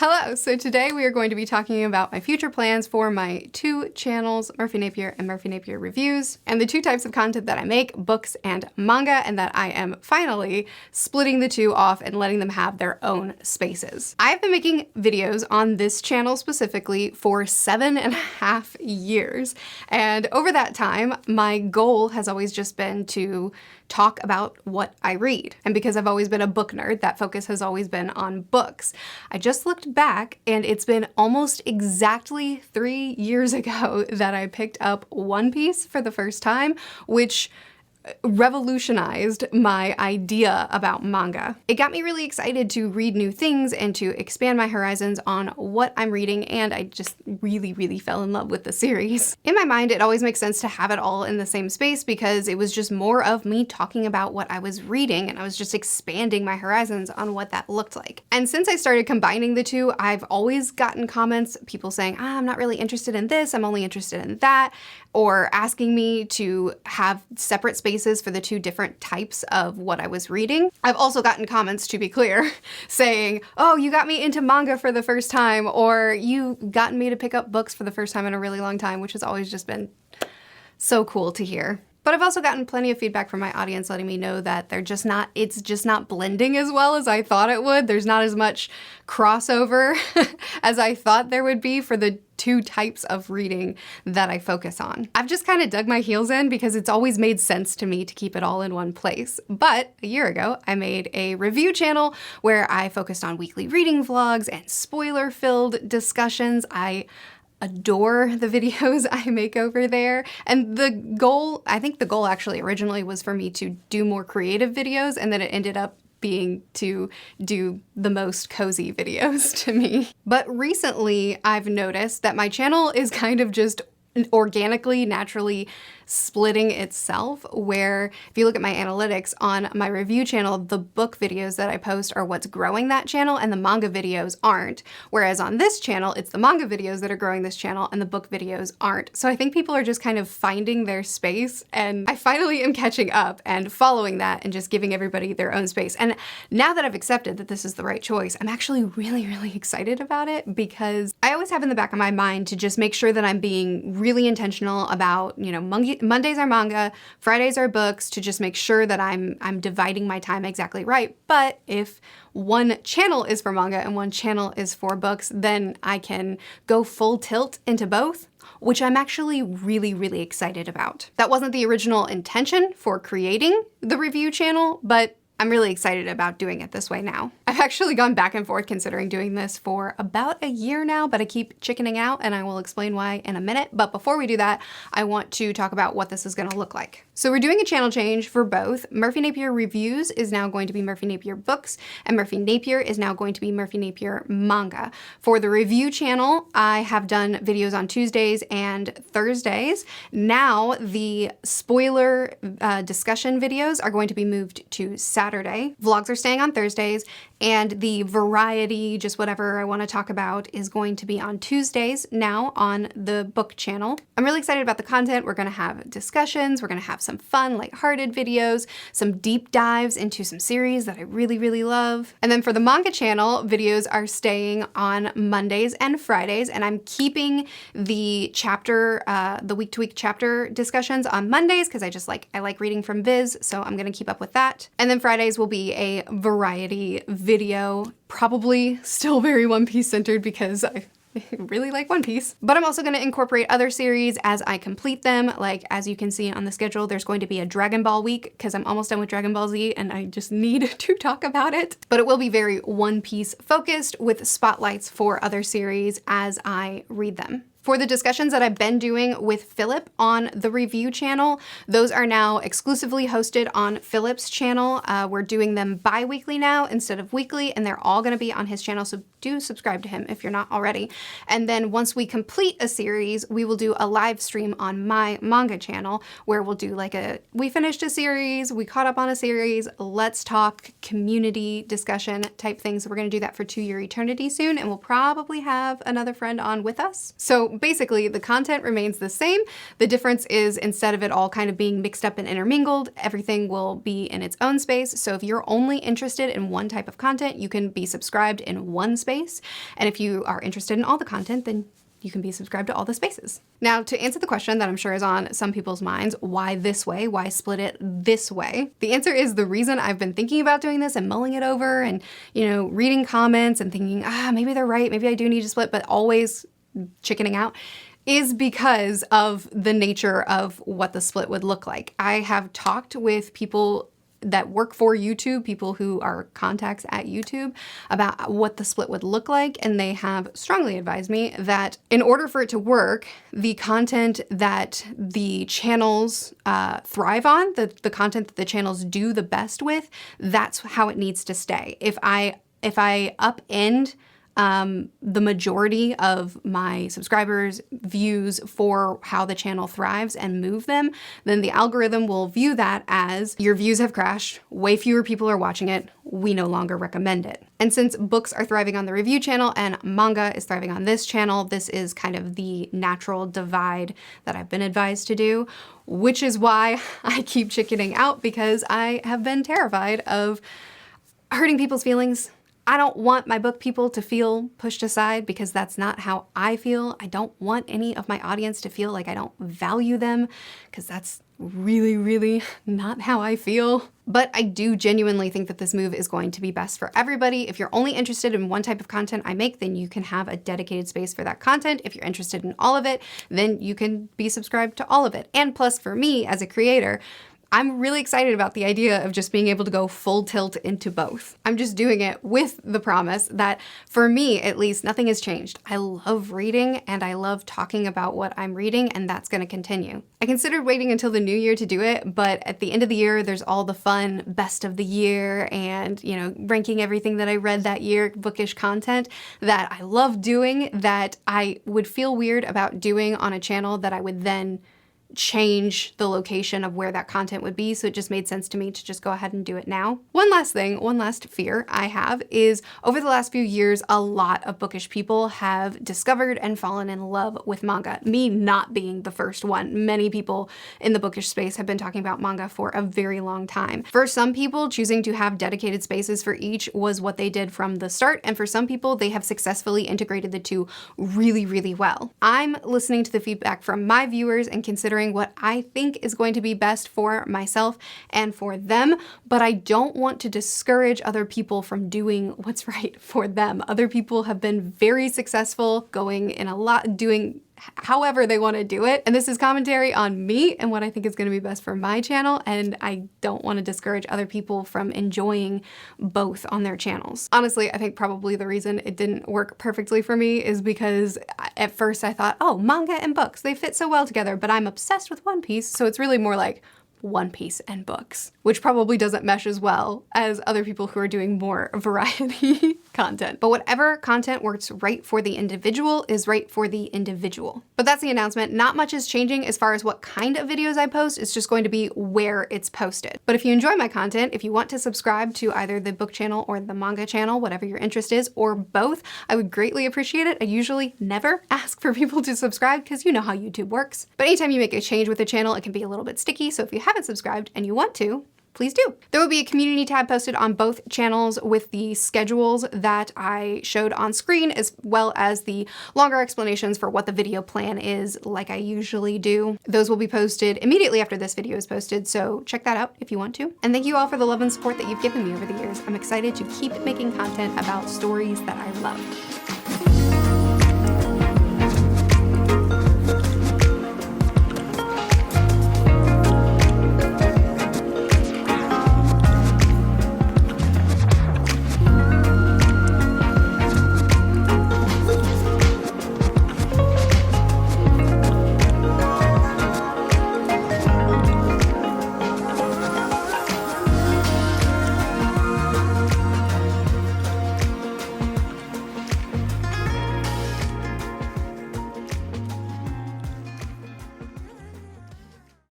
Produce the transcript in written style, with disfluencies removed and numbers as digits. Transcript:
Hello, so today we are going to be talking about my future plans for my two channels, Murphy Napier and Murphy Napier Reviews, and the two types of content that I make, books and manga, and that I am finally splitting the two off and letting them have their own spaces. I've been making videos on this channel specifically for 7.5 years, and over that time, my goal has always just been to talk about what I read. And because I've always been a book nerd, that focus has always been on books. I just looked back and it's been almost exactly 3 years ago that I picked up One Piece for the first time, which revolutionized my idea about manga. It got me really excited to read new things and to expand my horizons on what I'm reading, and I just really fell in love with the series. In my mind, it always makes sense to have it all in the same space because it was just more of me talking about what I was reading, and I was just expanding my horizons on what that looked like. And since I started combining the two, I've always gotten comments, people saying, I'm not really interested in this, I'm only interested in that, or asking me to have separate spaces for the two different types of what I was reading. I've also gotten comments, to be clear, saying, oh, you got me into manga for the first time, or you gotten me to pick up books for the first time in a really long time, which has always just been so cool to hear. But I've also gotten plenty of feedback from my audience letting me know that it's just not blending as well as I thought it would. There's not as much crossover as I thought there would be for the two types of reading that I focus on. I've just kind of dug my heels in because it's always made sense to me to keep it all in one place. But a year ago, I made a review channel where I focused on weekly reading vlogs and spoiler-filled discussions. I adore the videos I make over there. And the goal, I think the goal actually originally was for me to do more creative videos, and then it ended up being to do the most cozy videos to me. But recently I've noticed that my channel is kind of just organically, naturally splitting itself, where if you look at my analytics on my review channel, the book videos that I post are what's growing that channel and the manga videos aren't. Whereas on this channel, it's the manga videos that are growing this channel and the book videos aren't. So I think people are just kind of finding their space, and I finally am catching up and following that and just giving everybody their own space. And now that I've accepted that this is the right choice, I'm actually really excited about it, because I always have in the back of my mind to just make sure that I'm being really intentional about, you know, Mondays are manga, Fridays are books, to just make sure that I'm dividing my time exactly right. But if one channel is for manga and one channel is for books, then I can go full tilt into both, which I'm actually really excited about. That wasn't the original intention for creating the review channel, but I'm really excited about doing it this way now. I've actually gone back and forth considering doing this for about a year now, but I keep chickening out, and I will explain why in a minute. But before we do that, I want to talk about what this is gonna look like. So we're doing a channel change for both. Murphy Napier Reviews is now going to be Murphy Napier Books, and Murphy Napier is now going to be Murphy Napier Manga. For the review channel, I have done videos on Tuesdays and Thursdays. Now the spoiler discussion videos are going to be moved to Saturday. Vlogs are staying on Thursdays, and the variety, just whatever I want to talk about, is going to be on Tuesdays now on the book channel. I'm really excited about the content. We're going to have discussions, we're going to have some fun, lighthearted videos, some deep dives into some series that I really love. And then for the manga channel, videos are staying on Mondays and Fridays, and I'm keeping the chapter, the week-to-week chapter discussions on Mondays because I like reading from Viz, so I'm going to keep up with that. And then Fridays will be a variety video, probably still very One Piece centered because I really like One Piece. But I'm also going to incorporate other series as I complete them. Like, as you can see on the schedule, there's going to be a Dragon Ball week because I'm almost done with Dragon Ball Z and I just need to talk about it. But it will be very One Piece focused with spotlights for other series as I read them. For the discussions that I've been doing with Philip on the review channel, those are now exclusively hosted on Philip's channel. We're doing them bi-weekly now instead of weekly, and they're all going to be on his channel, so do subscribe to him if you're not already. And then once we complete a series, we will do a live stream on my manga channel where we'll do like we finished a series, we caught up on a series, let's talk community discussion type things. So we're going to do that for To Your Eternity soon, and we'll probably have another friend on with us. So basically the content remains the same. The difference is instead of it all kind of being mixed up and intermingled, everything will be in its own space. So if you're only interested in one type of content, you can be subscribed in one space. And if you are interested in all the content, then you can be subscribed to all the spaces. Now, to answer the question that I'm sure is on some people's minds, why this way? Why split it this way? The answer is the reason I've been thinking about doing this and mulling it over and, reading comments and thinking, maybe they're right, maybe I do need to split, but always chickening out, is because of the nature of what the split would look like. I have talked with people that work for YouTube, people who are contacts at YouTube, about what the split would look like, and they have strongly advised me that in order for it to work, the content that the channels thrive on, the content that the channels do the best with, that's how it needs to stay. If I upend the majority of my subscribers' views for how the channel thrives and move them, then the algorithm will view that as your views have crashed, way fewer people are watching it, we no longer recommend it. And since books are thriving on the review channel and manga is thriving on this channel, this is kind of the natural divide that I've been advised to do, which is why I keep chickening out, because I have been terrified of hurting people's feelings. I don't want my book people to feel pushed aside, because that's not how I feel. I don't want any of my audience to feel like I don't value them, because that's really, really not how I feel. But I do genuinely think that this move is going to be best for everybody. If you're only interested in one type of content I make, then you can have a dedicated space for that content. If you're interested in all of it, then you can be subscribed to all of it. And plus, for me as a creator, I'm really excited about the idea of just being able to go full tilt into both. I'm just doing it with the promise that, for me at least, nothing has changed. I love reading and I love talking about what I'm reading, and that's going to continue. I considered waiting until the new year to do it, but at the end of the year, there's all the fun best of the year and, ranking everything that I read that year, bookish content that I love doing, that I would feel weird about doing on a channel that I would then change the location of where that content would be. So it just made sense to me to just go ahead and do it now. One last fear I have is, over the last few years, a lot of bookish people have discovered and fallen in love with manga. Me not being the first one. Many people in the bookish space have been talking about manga for a very long time. For some people, choosing to have dedicated spaces for each was what they did from the start. And for some people, they have successfully integrated the two really, really well. I'm listening to the feedback from my viewers and considering what I think is going to be best for myself and for them, but I don't want to discourage other people from doing what's right for them. Other people have been very successful doing however they want to do it. And this is commentary on me and what I think is going to be best for my channel. And I don't want to discourage other people from enjoying both on their channels. Honestly, I think probably the reason it didn't work perfectly for me is because at first I thought, oh, manga and books, they fit so well together, but I'm obsessed with One Piece. So it's really more like One Piece and books, which probably doesn't mesh as well as other people who are doing more variety content. But whatever content works right for the individual is right for the individual. But that's the announcement. Not much is changing as far as what kind of videos I post. It's just going to be where it's posted. But if you enjoy my content, if you want to subscribe to either the book channel or the manga channel, whatever your interest is, or both, I would greatly appreciate it. I usually never ask for people to subscribe because you know how YouTube works. But anytime you make a change with a channel, it can be a little bit sticky. So if you haven't subscribed and you want to, please do. There will be a community tab posted on both channels with the schedules that I showed on screen, as well as the longer explanations for what the video plan is, like I usually do. Those will be posted immediately after this video is posted, so check that out if you want to. And thank you all for the love and support that you've given me over the years. I'm excited to keep making content about stories that I love.